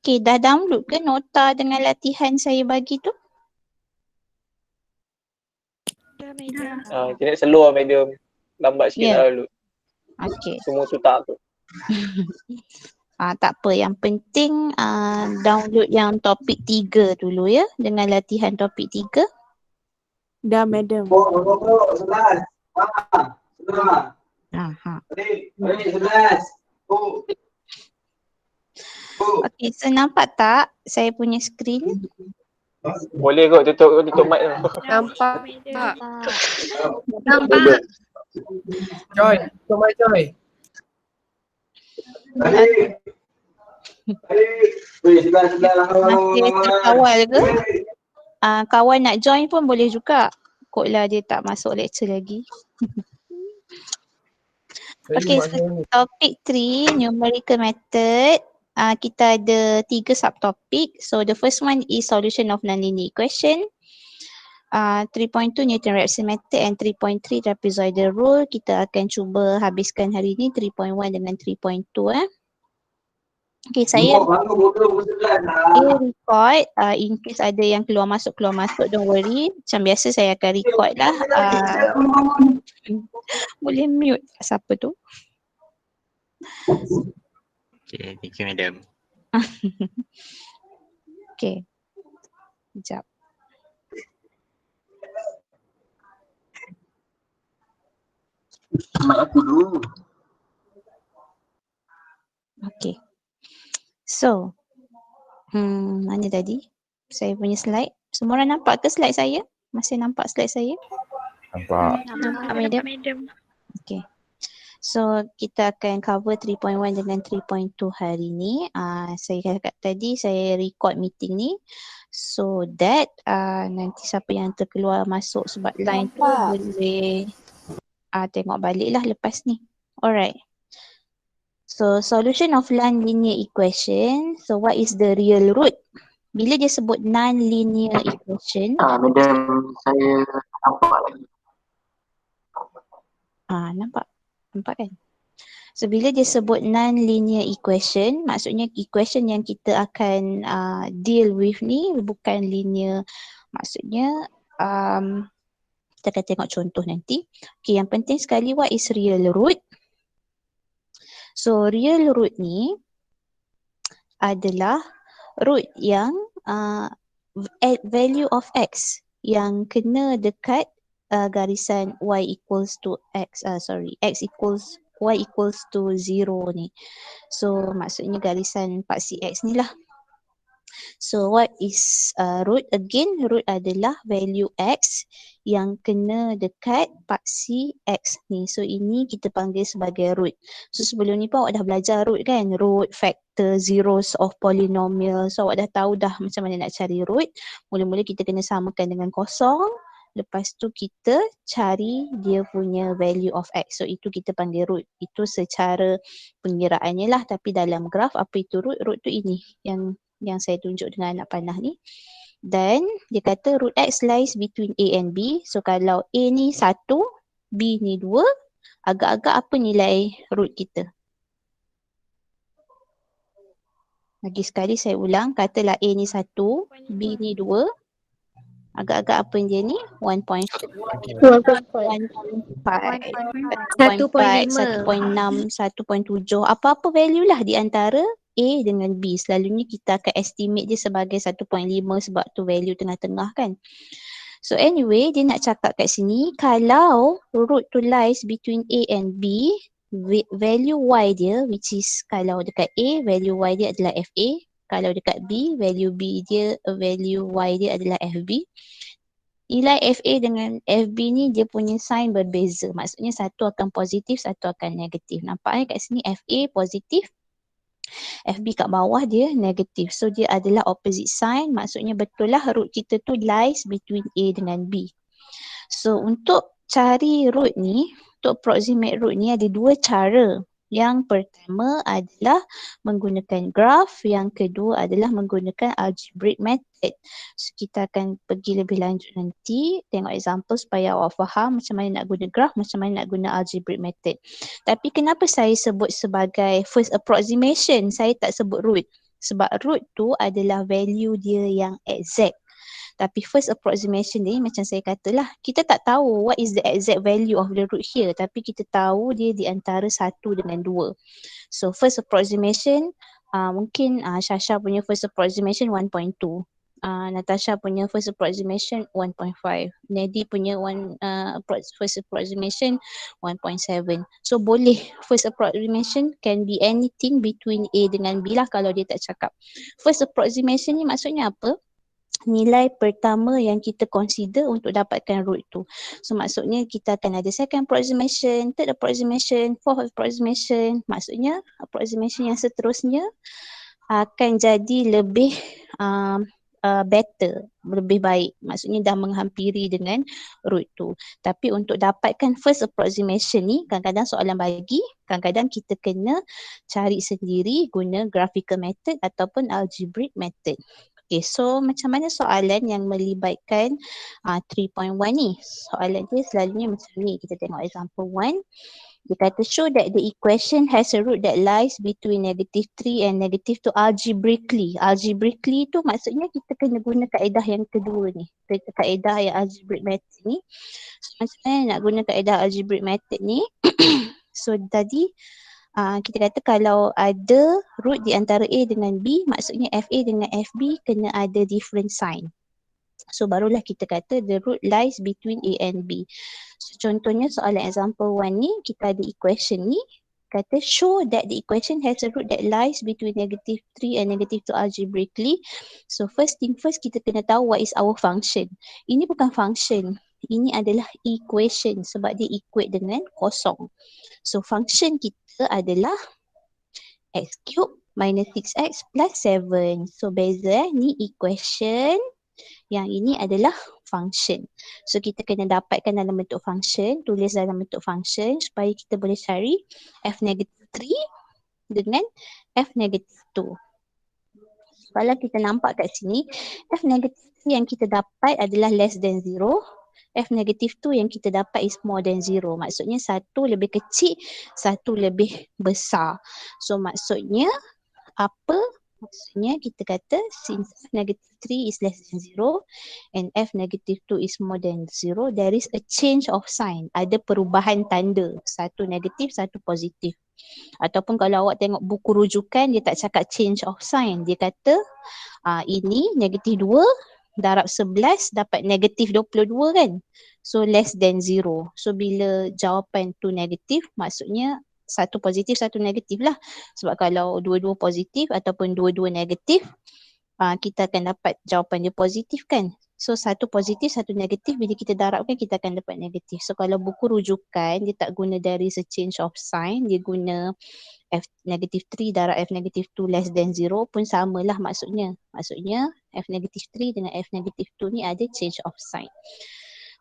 Okay, dah download ke nota dengan latihan saya bagi tu? Dah, madam. Kira slow lah medium. Lambat sikit Ya. lah dulu. Okay. Semua tu tak tu. Tak apa, yang penting download yang topik 3 dulu ya, dengan latihan topik 3. Dah, madam. Sebelas. Sebelas. Adik, 11. Okay, so nampak tak saya punya skrin? Boleh kot tutup mic tu. Nampak. Nampak. Joy, tutup mic Joy. Adik. Sebelas. Masih terkawal ke? Kawan nak join pun boleh juga. Koklah dia tak masuk lecture lagi. Okay, so topik 3, numerical method. Kita ada 3 subtopik. So the first one is solution of nonlinear equation. 3.2 Newton-Raphson method and 3.3 trapezoidal rule. Kita akan cuba habiskan hari ni 3.1 dengan 3.2 Okay, saya record in case ada yang keluar masuk, don't worry. Macam biasa saya akan record lah. Boleh mute siapa tu? Okay, thank you madam. Okay, sekejap. Okay. So, mana tadi? Saya punya slide. Semua orang nampak ke slide saya? Masih nampak slide saya? Nampak. Nampak, madam. Okay. So, kita akan cover 3.1 dengan 3.2 hari ni. Saya cakap tadi, saya record meeting ni. So that nanti siapa yang terkeluar masuk sebab line tu boleh tengok balik lah lepas ni. Alright. So, solution of non-linear equation. So, what is the real root? Bila dia sebut non-linear equation. Madam, saya nampak lagi. Nampak kan? So, bila dia sebut non-linear equation, maksudnya equation yang kita akan deal with ni bukan linear. Maksudnya, kita akan tengok contoh nanti. Okay, yang penting sekali, what is real root? So, real root ni adalah root yang value of x yang kena dekat garisan y equals to x, y equals to 0 ni. So, maksudnya garisan paksi x ni lah. So, what is root? Again, root adalah value x yang kena dekat paksi x ni. So, ini kita panggil sebagai root. So, sebelum ni pun awak dah belajar root kan? Root, factor, zeros of polynomial. So, awak dah tahu dah macam mana nak cari root. Mula-mula kita kena samakan dengan kosong. Lepas tu kita cari dia punya value of x. So, itu kita panggil root. Itu secara pengiraannya lah. Tapi dalam graf, apa itu root? Root tu ini yang saya tunjuk dengan anak panah ni. Dan dia kata root x lies between a and b. So kalau a ni 1, b ni 2, agak-agak apa nilai root kita? Lagi sekali saya ulang, katalah a ni 1, b ni 2. Agak-agak apa dia ni? 1.5, 1.6, 1.7. Apa-apa value lah di antara A dengan B. Selalunya kita akan estimate dia sebagai 1.5 sebab tu value tengah-tengah kan. So anyway, dia nak cakap kat sini, kalau root to lies between A and B, value Y dia, which is kalau dekat A, value Y dia adalah FA. Kalau dekat B, value Y dia adalah FB. Nilai FA dengan FB ni dia punya sign berbeza. Maksudnya satu akan positif, satu akan negatif. Nampaknya kat sini FA positif, FB kat bawah dia negatif. So dia adalah opposite sign. Maksudnya betul lah root kita tu lies between A dengan B. So untuk cari root ni, untuk approximate root ni ada dua cara. Yang pertama adalah menggunakan graph, yang kedua adalah menggunakan algebraic method. So kita akan pergi lebih lanjut nanti, tengok example supaya awak faham macam mana nak guna graph, macam mana nak guna algebraic method. Tapi kenapa saya sebut sebagai first approximation, saya tak sebut root? Sebab root tu adalah value dia yang exact. Tapi first approximation ni macam saya katalah, kita tak tahu what is the exact value of the root here, tapi kita tahu dia di antara 1 dengan 2. So first approximation mungkin Shasha punya first approximation 1.2. Natasha punya first approximation 1.5. Nadi punya first approximation 1.7. So boleh first approximation can be anything between A dengan B lah kalau dia tak cakap. First approximation ni maksudnya apa? Nilai pertama yang kita consider untuk dapatkan root tu. So maksudnya kita akan ada second approximation, third approximation, fourth approximation. Maksudnya approximation yang seterusnya akan jadi lebih better, lebih baik. Maksudnya dah menghampiri dengan root tu. Tapi untuk dapatkan first approximation ni, kadang-kadang soalan bagi, kadang-kadang kita kena cari sendiri guna graphical method ataupun algebraic method. Okay, so macam mana soalan yang melibatkan 3.1 ni? Soalan dia selalunya macam ni. Kita tengok example 1. Dia kata show that the equation has a root that lies between -3 and -2 algebraically. Algebraically tu maksudnya kita kena guna kaedah yang kedua ni. Kaedah yang algebraic method ni. So macam mana nak guna kaedah algebraic method ni? So tadi kita kata kalau ada root di antara A dengan B, maksudnya FA dengan FB kena ada different sign. So barulah kita kata the root lies between A and B. So contohnya soalan example 1 ni, kita ada equation ni, kata show that the equation has a root that lies between -3 and -2 algebraically. So first thing first, kita kena tahu what is our function. Ini bukan function, ini adalah equation sebab dia equate dengan kosong. So function kita adalah x cube minus 6x plus 7. So beza ni equation, yang ini adalah function. So kita kena dapatkan dalam bentuk function, tulis dalam bentuk function supaya kita boleh cari f negative 3 dengan f negative 2. Kalau kita nampak kat sini, f negative 3 yang kita dapat adalah less than 0. F negative 2 yang kita dapat is more than 0. Maksudnya satu lebih kecil, satu lebih besar. So maksudnya apa? Maksudnya kita kata since F negative 3 is less than 0 and F negative 2 is more than 0, there is a change of sign. Ada perubahan tanda. Satu negatif, satu positif. Ataupun kalau awak tengok buku rujukan, dia tak cakap change of sign. Dia kata ini negatif 2 darab 11 dapat negatif 22 kan. So less than 0. So bila jawapan tu negatif, maksudnya satu positif, satu negatif lah. Sebab kalau dua-dua positif ataupun dua-dua negatif, kita akan dapat jawapan dia positif kan. So satu positif, satu negatif, bila kita darabkan kita akan dapat negatif. So kalau buku rujukan, dia tak guna there is a change of sign, dia guna F negative 3 darab F negative 2 less than 0 pun samalah maksudnya. Maksudnya F negative 3 dengan F negative 2 ni ada change of sign.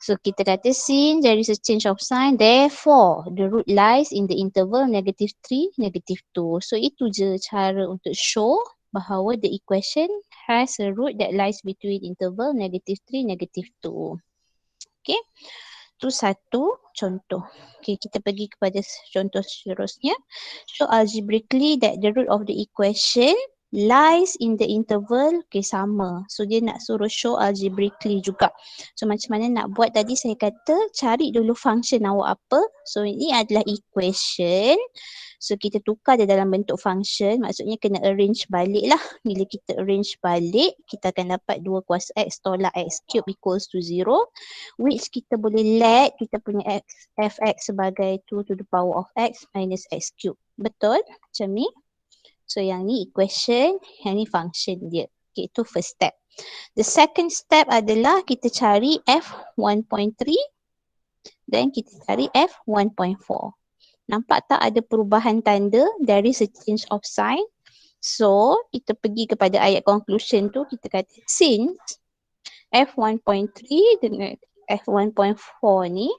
So kita kata since there is a change of sign, therefore the root lies in the interval negative 3, negative 2. So itu je cara untuk show bahawa the equation has a root that lies between interval negative 3, negative 2. Okay. Itu satu contoh. Okay, kita pergi kepada contoh seterusnya. Show algebraically that the root of the equation lies in the interval. Okay, sama. So dia nak suruh show algebraically juga. So macam mana nak buat tadi saya kata cari dulu function awak apa. So ini adalah equation. So kita tukar dia dalam bentuk function. Maksudnya kena arrange balik lah. Bila kita arrange balik, kita akan dapat 2 kuasa x tolak x cube equals to 0. Which kita boleh let kita punya fx sebagai 2 to the power of x minus x cube. Betul? Macam ni. So yang ni equation, yang ni function dia. Okay, itu first step. The second step adalah kita cari f1.3 dan kita cari f1.4. Nampak tak ada perubahan tanda? There is a change of sign. So, kita pergi kepada ayat conclusion tu, kita kata since f1.3 dengan f1.4 ni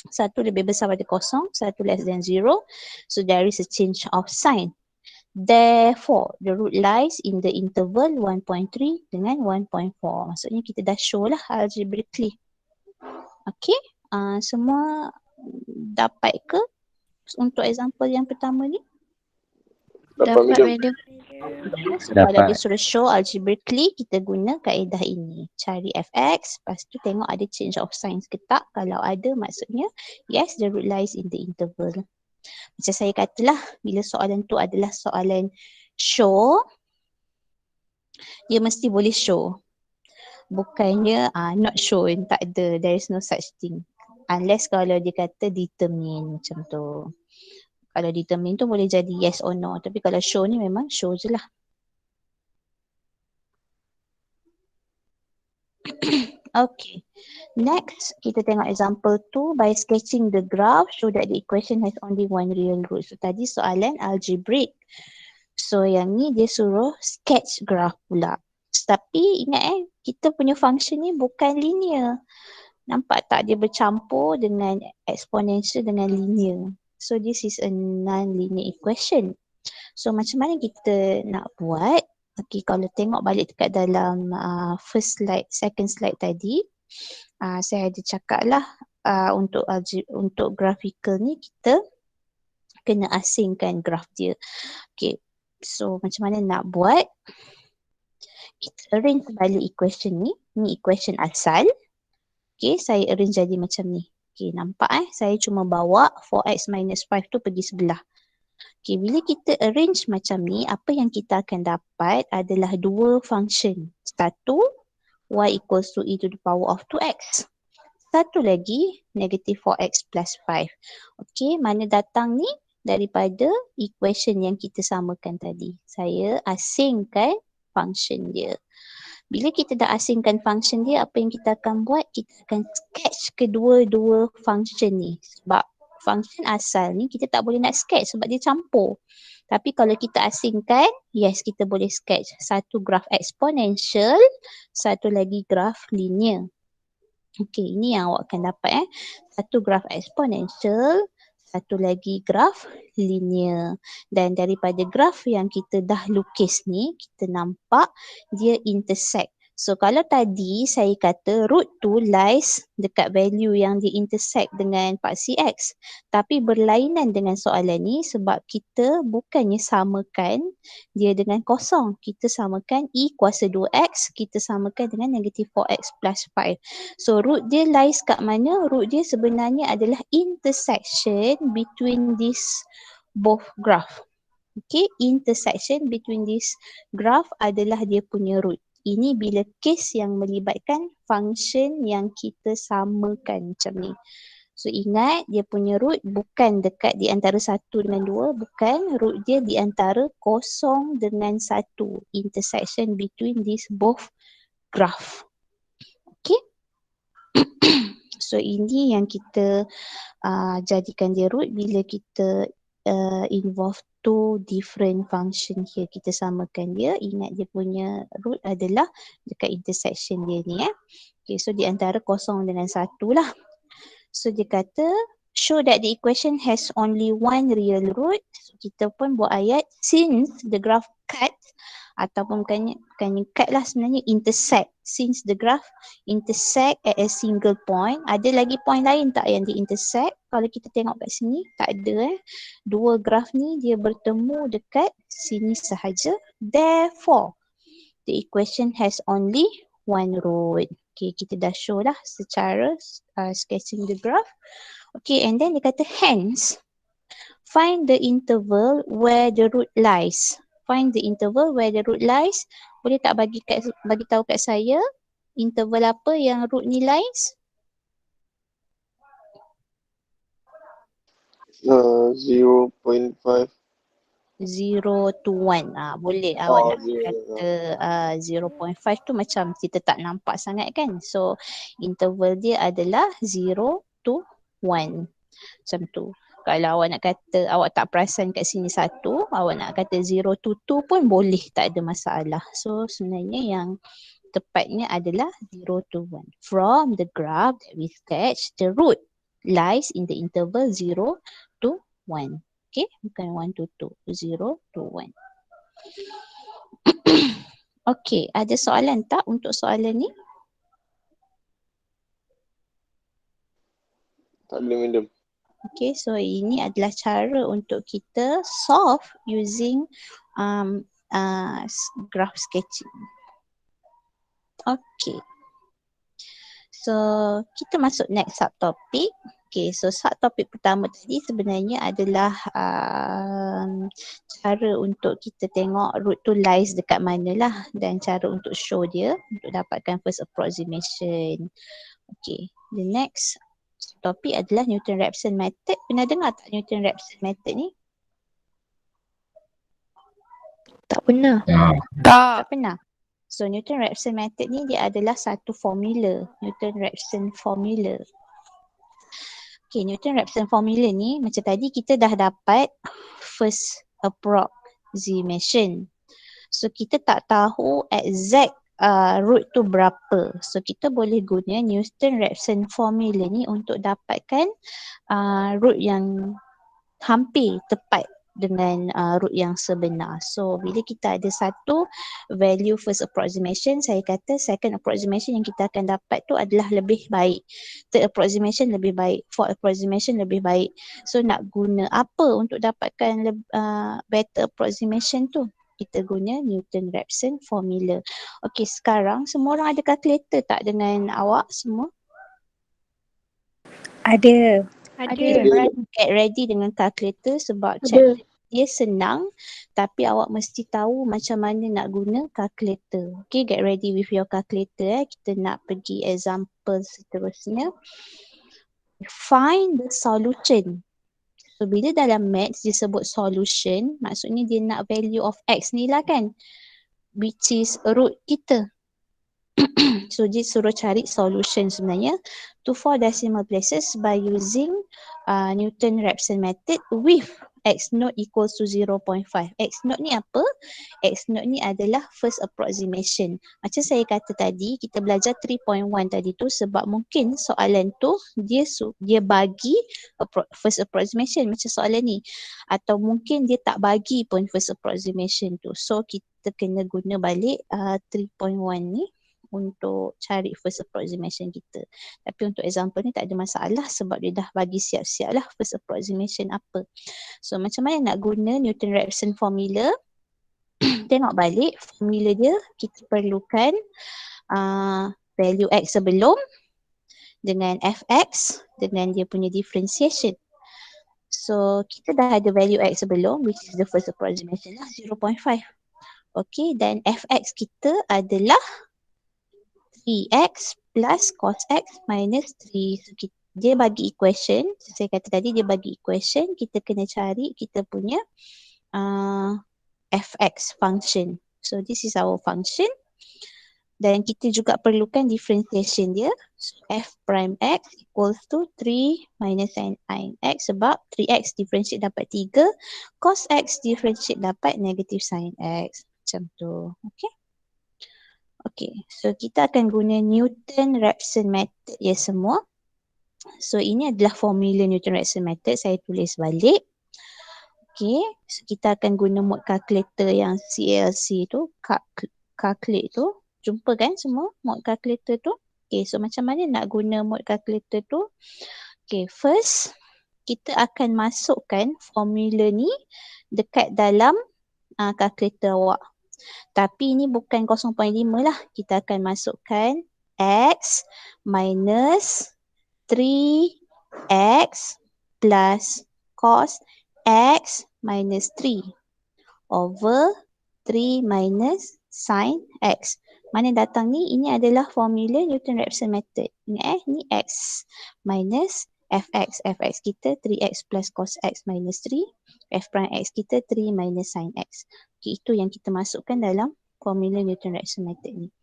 satu lebih besar pada kosong, satu less than 0. So, there is a change of sign. Therefore, the root lies in the interval 1.3 dengan 1.4. Maksudnya kita dah show lah algebraically. Okay, semua dapat ke untuk example yang pertama ni? Dapat medium. madam. So kalau Dapat. dia suruh show algebraically, kita guna kaedah ini. Cari fx, lepas tu tengok ada change of signs ke tak. Kalau ada, maksudnya yes, the root lies in the interval. Macam saya katalah, bila soalan tu adalah soalan show, dia mesti boleh show. Bukannya not shown, tak ada, there is no such thing. Unless kalau dia kata determine macam tu. Kalau determine tu boleh jadi yes or no. Tapi kalau show ni memang show je lah. Okay. Next, kita tengok example 2. By sketching the graph, show that the equation has only one real root. So tadi soalan algebraic. So yang ni dia suruh sketch graph pula. Tapi ingat kita punya function ni bukan linear. Nampak tak dia bercampur dengan exponential dengan linear. So this is a non-linear equation. So macam mana kita nak buat? Okay, kalau tengok balik dekat dalam first slide, second slide tadi, saya ada cakap lah untuk graphical ni kita kena asingkan graph dia. Okay, so macam mana nak buat? Kita arrange balik equation ni. Ni equation asal. Okay, saya arrange jadi macam ni. Okay, nampak saya cuma bawa 4x minus 5 tu pergi sebelah. Okay, bila kita arrange macam ni, apa yang kita akan dapat adalah dua function. Satu, y equals to e to the power of 2x. Satu lagi, negative 4x plus 5. Okay, mana datang ni? Daripada equation yang kita samakan tadi. Saya asingkan function dia. Bila kita dah asingkan function dia, apa yang kita akan buat? Kita akan sketch kedua-dua function ni. Sebab function asal ni kita tak boleh nak sketch sebab dia campur. Tapi kalau kita asingkan, yes, kita boleh sketch. Satu graf exponential, satu lagi graf linear. Okey, ini yang awak akan dapat. Satu graf exponential, satu lagi graf linear. Dan daripada graf yang kita dah lukis ni, kita nampak dia intersect. So kalau tadi saya kata root tu lies dekat value yang dia intersect dengan paksi X. Tapi berlainan dengan soalan ni sebab kita bukannya samakan dia dengan kosong. Kita samakan E kuasa 2X, kita samakan dengan negative 4X plus 5. So root dia lies kat mana? Root dia sebenarnya adalah intersection between these both graph. Okay, intersection between this graph adalah dia punya root. Ini bila case yang melibatkan function yang kita samakan macam ni. So ingat dia punya root bukan dekat di antara 1 dengan 2. Bukan, root dia di antara 0 dengan 1. Intersection between these both graph. Okay. So ini yang kita jadikan dia root bila kita involve two different function here. Kita samakan dia. Ingat dia punya root adalah dekat intersection dia ni. Okay, so di antara 0 dengan 1 lah. So dia kata show that the equation has only one real root. So kita pun buat ayat since the graph cut ataupun bukannya cut lah sebenarnya, intersect. Since the graph intersect at a single point. Ada lagi point lain tak yang di intersect? Kalau kita tengok kat sini tak ada. Dua graph ni dia bertemu dekat sini sahaja. Therefore the equation has only one root. Okay, kita dah show lah secara sketching the graph. Okay, and then dia kata hence find the interval where the root lies. Find the interval where the root lies. Boleh tak bagi tahu kat saya interval apa yang root ni lies? 0.5. 0 to 1. Boleh awak nak kata 0.5 tu macam kita tak nampak sangat kan. So interval dia adalah 0 to 1. Macam tu. Kalau awak nak kata awak tak perasan kat sini 1, awak nak kata 0 to 2 pun boleh, tak ada masalah. So sebenarnya yang tepatnya adalah 0 to 1. From the graph that we sketch, the root lies in the interval 0 to 1. Okay, bukan 1 to 2, 0 to 1. Okay, ada soalan tak untuk soalan ni? Tak ada medium. Okay, so ini adalah cara untuk kita solve using graph sketching. Okay. So, kita masuk next subtopic. Okay, so subtopic pertama tadi sebenarnya adalah cara untuk kita tengok root tu lies dekat mana lah dan cara untuk show dia untuk dapatkan first approximation. Okay, the next topik adalah Newton-Raphson method. Pernah dengar tak Newton-Raphson method ni? Tak pernah. Tak pernah. So Newton-Raphson method ni dia adalah satu formula, Newton-Raphson formula. Okay, Newton-Raphson formula ni macam tadi kita dah dapat first approximation. So kita tak tahu exact root tu berapa. So kita boleh guna Newton-Raphson formula ni untuk dapatkan root yang hampir tepat dengan root yang sebenar. So bila kita ada satu value first approximation, saya kata second approximation yang kita akan dapat tu adalah lebih baik. Third approximation lebih baik. Fourth approximation lebih baik. So nak guna apa untuk dapatkan better approximation tu? Kita guna Newton-Raphson formula. Okey, sekarang semua orang ada calculator tak dengan awak semua? Ada. Ada. Get ready dengan calculator sebab chapter dia senang tapi awak mesti tahu macam mana nak guna calculator. Okay, get ready with your calculator. Kita nak pergi example seterusnya. Find the solution. So bila dalam maths disebut solution, maksudnya dia nak value of x ni lah kan, which is root kita. So dia suruh cari solution sebenarnya to 4 decimal places by using Newton-Raphson method with x naught equals to 0.5. X naught ni apa? X naught ni adalah first approximation. Macam saya kata tadi, kita belajar 3.1 tadi tu sebab mungkin soalan tu dia bagi first approximation macam soalan ni. Atau mungkin dia tak bagi pun first approximation tu. So kita kena guna balik 3.1 ni untuk cari first approximation kita. Tapi untuk example ni tak ada masalah sebab dia dah bagi siap-siap lah first approximation apa. So macam mana nak guna Newton-Raphson formula? Tengok balik formula dia, kita perlukan value x sebelum dengan fx dengan dia punya differentiation. So kita dah ada value x sebelum which is the first approximation lah 0.5. Okay, dan fx kita adalah 3x plus cos x minus 3. So dia bagi equation, saya kata tadi dia bagi equation, kita kena cari kita punya fx function. So this is our function. Dan kita juga perlukan differentiation dia. So f prime x equals to 3 minus sin x sebab 3x differentiate dapat 3, cos x differentiate dapat negative sin x. Macam tu. Okay. Okay, so kita akan guna Newton-Raphson method ya semua. So ini adalah formula Newton-Raphson method, saya tulis balik. Okay, so kita akan guna mode calculator yang CLC tu, calculate tu. Jumpa kan semua mode calculator tu? Okay, so macam mana nak guna mode calculator tu? Okay, first kita akan masukkan formula ni dekat dalam calculator awak. Tapi ini bukan 0.5 lah. Kita akan masukkan x minus 3x plus cos x minus 3 over 3 minus sin x. Mana datang ni? Ini adalah formula Newton-Raphson method. Ingat ni x minus fx. Fx kita 3x plus cos x minus 3. F prime x kita 3 minus sin x. Okay, itu yang kita masukkan dalam formula Newton-Raphson method ni.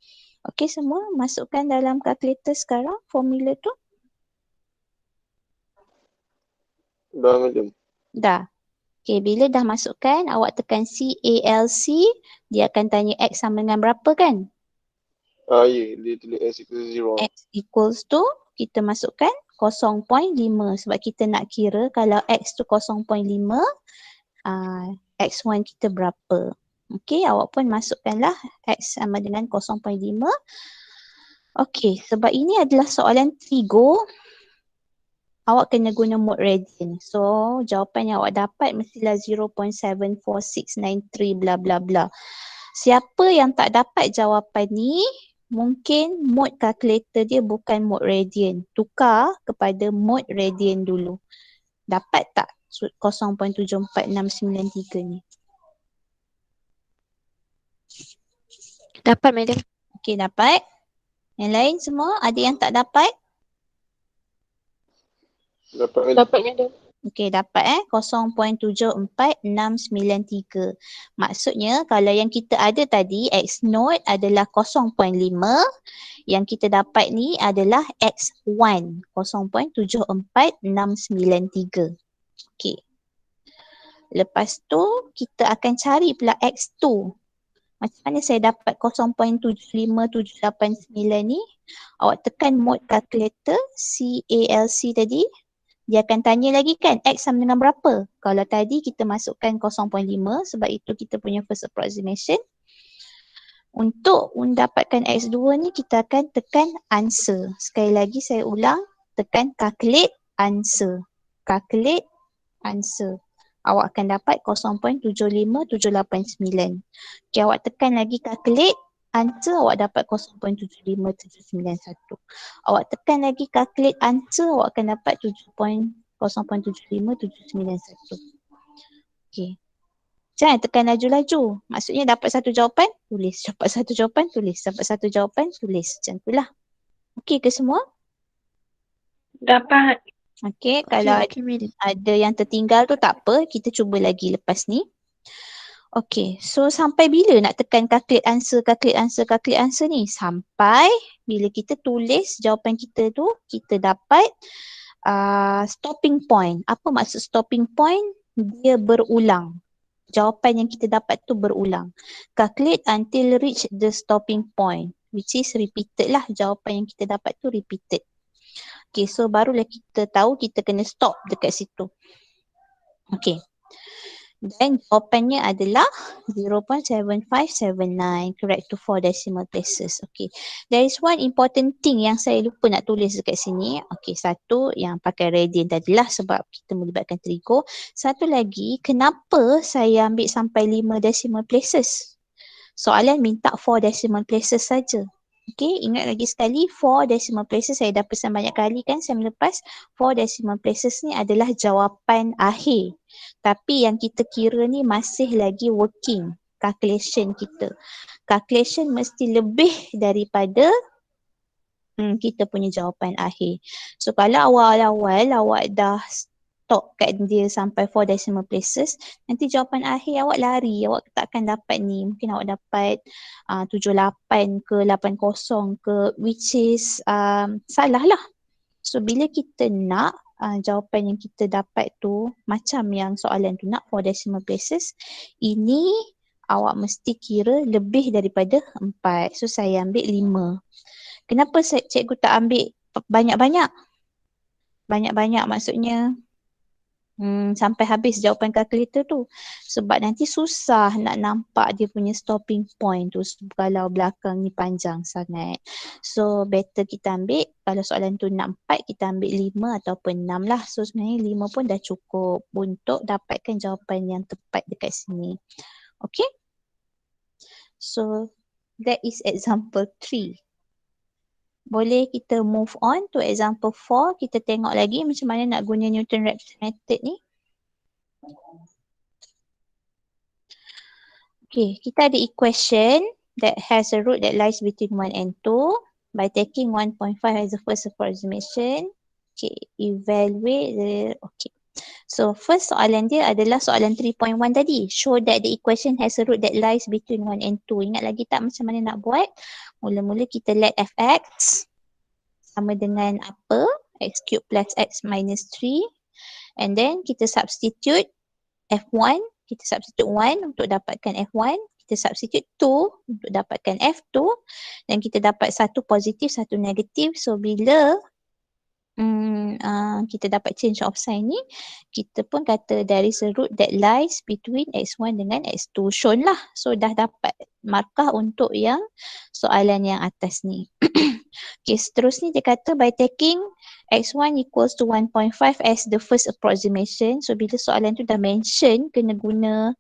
Okay, semua masukkan dalam calculator sekarang formula tu. Dah madam. Dah. Okay, bila dah masukkan, awak tekan CALC, dia akan tanya x sama dengan berapa kan? Ya, dia tulis x equals 0. X equals to, kita masukkan 0.5 sebab kita nak kira kalau x tu 0.5, x1 kita berapa. Okay, awak pun masukkanlah x sama dengan 0.5. Okay, sebab ini adalah soalan trigo, awak kena guna mode radian. So jawapan yang awak dapat mestilah 0.74693 bla bla bla. Siapa yang tak dapat jawapan ni, mungkin mode calculator dia bukan mode radian. Tukar kepada mode radian dulu. Dapat tak 0.74693 ni? Dapat, madam. Okey, dapat. Yang lain semua ada yang tak dapat? Dapat madam. Dapat, madam. Okey, dapat 0.74693. Maksudnya kalau yang kita ada tadi X naught adalah 0.5, yang kita dapat ni adalah X1 0.74693. Okey. Lepas tu kita akan cari pula X2. Macam mana saya dapat 0.75789 ni? Awak tekan mode calculator CALC tadi. Dia akan tanya lagi kan X sama dengan berapa? Kalau tadi kita masukkan 0.5 sebab itu kita punya first approximation. Untuk mendapatkan X2 ni kita akan tekan answer. Sekali lagi saya ulang, tekan calculate answer. Calculate answer. Awak akan dapat 0.75789. Okay, awak tekan lagi calculate answer, awak dapat 0.75791. Awak tekan lagi calculate answer, awak akan dapat 0.75791. Okey. Jangan tekan laju-laju. Maksudnya dapat satu jawapan, tulis. Dapat satu jawapan, tulis. Dapat satu jawapan, tulis. Macam itulah. Okey ke semua? Dapat. Okey, kalau Okay, madam. ada yang tertinggal tu tak apa, kita cuba lagi lepas ni. Okay, so sampai bila nak tekan calculate answer ni? Sampai bila kita tulis jawapan kita tu, kita dapat stopping point. Apa maksud stopping point? Dia berulang. Jawapan yang kita dapat tu berulang. Calculate until reach the stopping point, which is repeated lah. Jawapan yang kita dapat tu repeated. Okay, so barulah kita tahu kita kena stop dekat situ. Okay. Dan jawapannya adalah 0.7579, correct to 4 decimal places. Okay. There is one important thing yang saya lupa nak tulis dekat sini. Okay, satu yang pakai radian tadilah sebab kita melibatkan trigo. Satu lagi, kenapa saya ambil sampai 5 decimal places? Soalan minta 4 decimal places saja. Okay, ingat lagi sekali 4 decimal places saya dah pesan banyak kali kan sem lepas. 4 decimal places ni adalah jawapan akhir. Tapi yang kita kira ni masih lagi working calculation kita. Calculation mesti lebih daripada kita punya jawapan akhir. So kalau awal-awal awak dah stop kat dia sampai 4 decimal places, nanti jawapan akhir awak lari, awak tak akan dapat ni. Mungkin awak dapat 78 ke 80 ke, which is salah lah. So bila kita nak jawapan yang kita dapat tu macam yang soalan tu nak 4 decimal places, ini awak mesti kira lebih daripada 4. So saya ambil 5. Kenapa cikgu tak ambil banyak-banyak? Banyak-banyak maksudnya sampai habis jawapan kalkulator tu. Sebab nanti susah nak nampak dia punya stopping point tu kalau belakang ni panjang sangat. So better kita ambil, kalau soalan tu nak 4, kita ambil 5 ataupun 6 lah. So sebenarnya 5 pun dah cukup untuk dapatkan jawapan yang tepat dekat sini. Okay. So that is example 3. Boleh kita move on to example 4. Kita tengok lagi macam mana nak guna Newton-Raphson method ni. Okay, kita ada equation that has a root that lies between 1 and 2 by taking 1.5 as the first approximation. Okay, evaluate the, okay. So first soalan dia adalah soalan 3.1 tadi. Show that the equation has a root that lies between 1 and 2. Ingat lagi tak macam mana nak buat? Mula-mula kita let fx sama dengan apa? X cube plus x minus 3. And then kita substitute f1. Kita substitute 1 untuk dapatkan f1. Kita substitute 2 untuk dapatkan f2. Dan kita dapat satu positif, satu negatif. So bila kita dapat change of sign ni, kita pun kata there is a root that lies between x1 dengan x2. Shown lah. So dah dapat markah untuk yang soalan yang atas ni. Okay, seterusnya dia kata by taking x1 equals to 1.5 as the first approximation. So bila soalan tu dah mention kena guna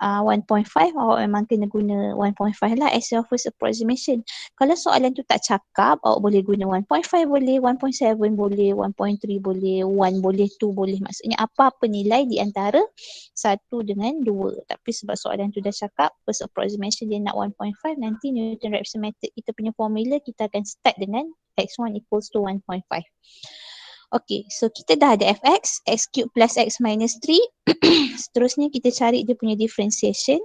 1.5, awak memang kena guna 1.5 lah as your first approximation. Kalau soalan tu tak cakap, awak boleh guna 1.5 boleh, 1.7 boleh, 1.3 boleh, 1 boleh, 2 boleh. Maksudnya apa-apa nilai di antara 1 dengan 2. Tapi sebab soalan tu dah cakap first approximation dia nak 1.5, nanti Newton-Raphson method kita punya formula kita akan start dengan x1 equals to 1.5. Okay, so kita dah ada fx, x cube plus x minus 3. Seterusnya kita cari dia punya differentiation.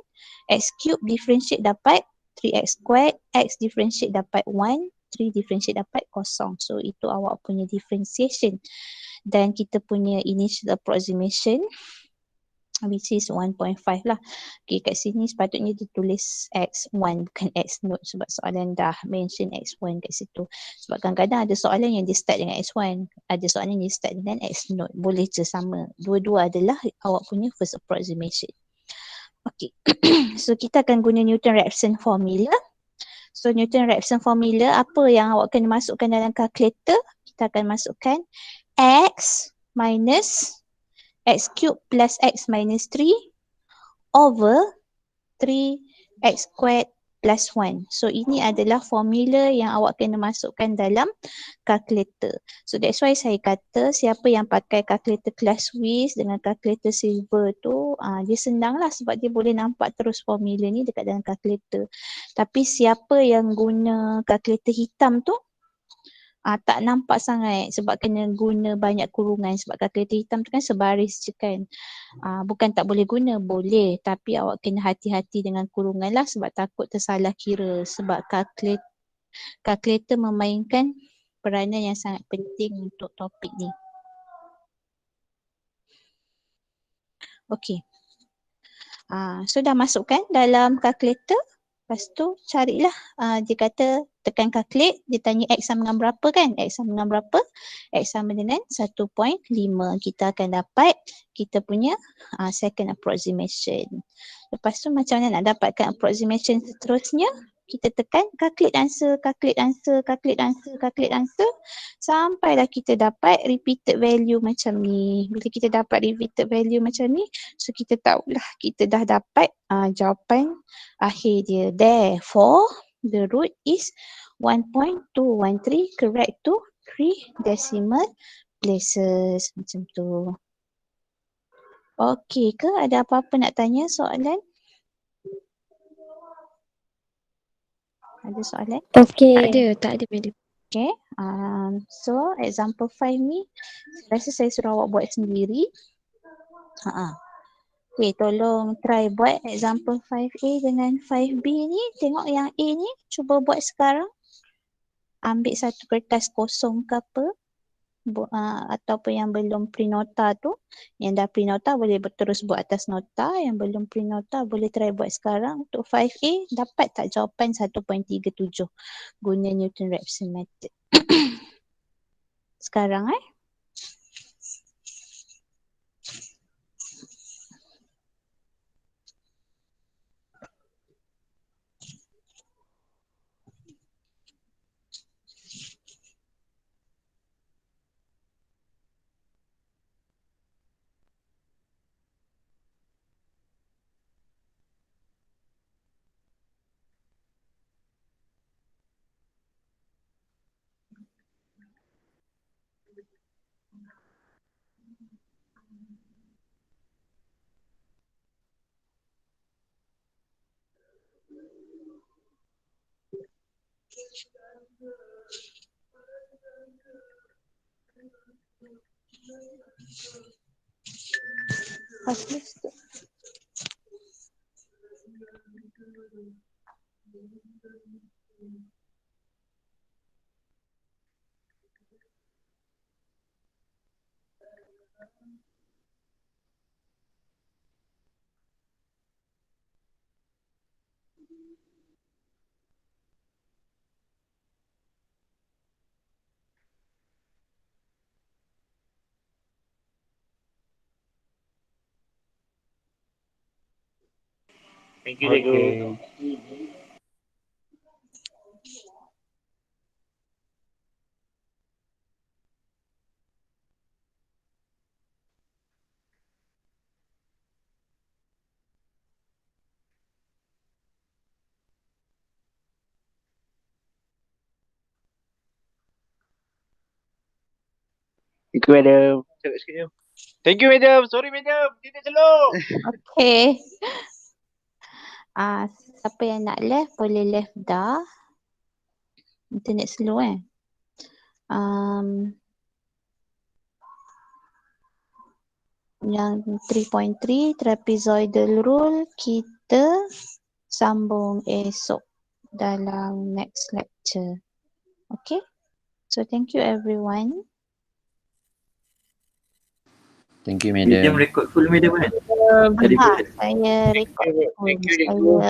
X cube differentiate dapat 3x squared, x differentiate dapat 1, 3 differentiate dapat kosong. So itu awak punya differentiation. Dan kita punya initial approximation which is 1.5 lah. Okay, kat sini sepatutnya ditulis x1 bukan x naught sebab soalan dah mention x1 kat situ. Sebab kadang-kadang ada soalan yang dia start dengan x1, ada soalan yang dia start dengan x naught. Boleh je sama. Dua-dua adalah awak punya first approximation. Okay, so kita akan guna Newton-Raphson formula. So Newton-Raphson formula, apa yang awak kena masukkan dalam calculator? Kita akan masukkan x minus x cube plus x minus 3 over 3x squared plus 1. So ini adalah formula yang awak kena masukkan dalam calculator. So that's why saya kata siapa yang pakai calculator kelas Swiss dengan calculator silver tu dia senang lah sebab dia boleh nampak terus formula ni dekat dalam calculator. Tapi siapa yang guna calculator hitam tu tak nampak sangat sebab kena guna banyak kurungan sebab kalkulator hitam tu kan sebaris je kan. Bukan tak boleh guna, boleh, tapi awak kena hati-hati dengan kurungan lah sebab takut tersalah kira sebab kalkulator memainkan peranan yang sangat penting untuk topik ni. Okey. So dah masukkan dalam kalkulator. Lepas tu carilah, dia kata tekan calculate, dia tanya x sama dengan berapa kan? X sama dengan berapa? X sama dengan 1.5. Kita akan dapat kita punya second approximation. Lepas tu macam mana nak dapatkan approximation seterusnya? Kita tekan calculate answer, calculate answer, calculate answer, calculate answer sampailah kita dapat repeated value macam ni. Bila kita dapat repeated value macam ni, so kita tahulah kita dah dapat jawapan akhir dia. Therefore, the root is 1.213 correct to 3 decimal places. Macam tu. Okey ke? Ada apa-apa nak tanya soalan? Ada soalan? Okay. Tak ada madam. Okay. So example 5 ni saya rasa saya suruh awak buat sendiri. Okay, tolong try buat example 5A dengan 5B ni. Tengok yang A ni, cuba buat sekarang. Ambil satu kertas kosong ke apa. Ataupun yang belum print nota tu. Yang dah print nota boleh terus buat atas nota. Yang belum print nota boleh try buat sekarang. Untuk 5A, dapat tak jawapan 1.37 guna Newton-Raphson method. Sekarang Thank you, cikgu. Okay. Thank you, madam. Thank you, madam. Sorry, madam. Tidak celok. Okay. Siapa yang nak left boleh left dah. Internet slow Yang 3.3 trapezoidal rule kita sambung esok dalam next lecture. Okay? So thank you everyone. Thank you, Medium madam. record full medium kan? Saya record. Thank you, cikgu. Saya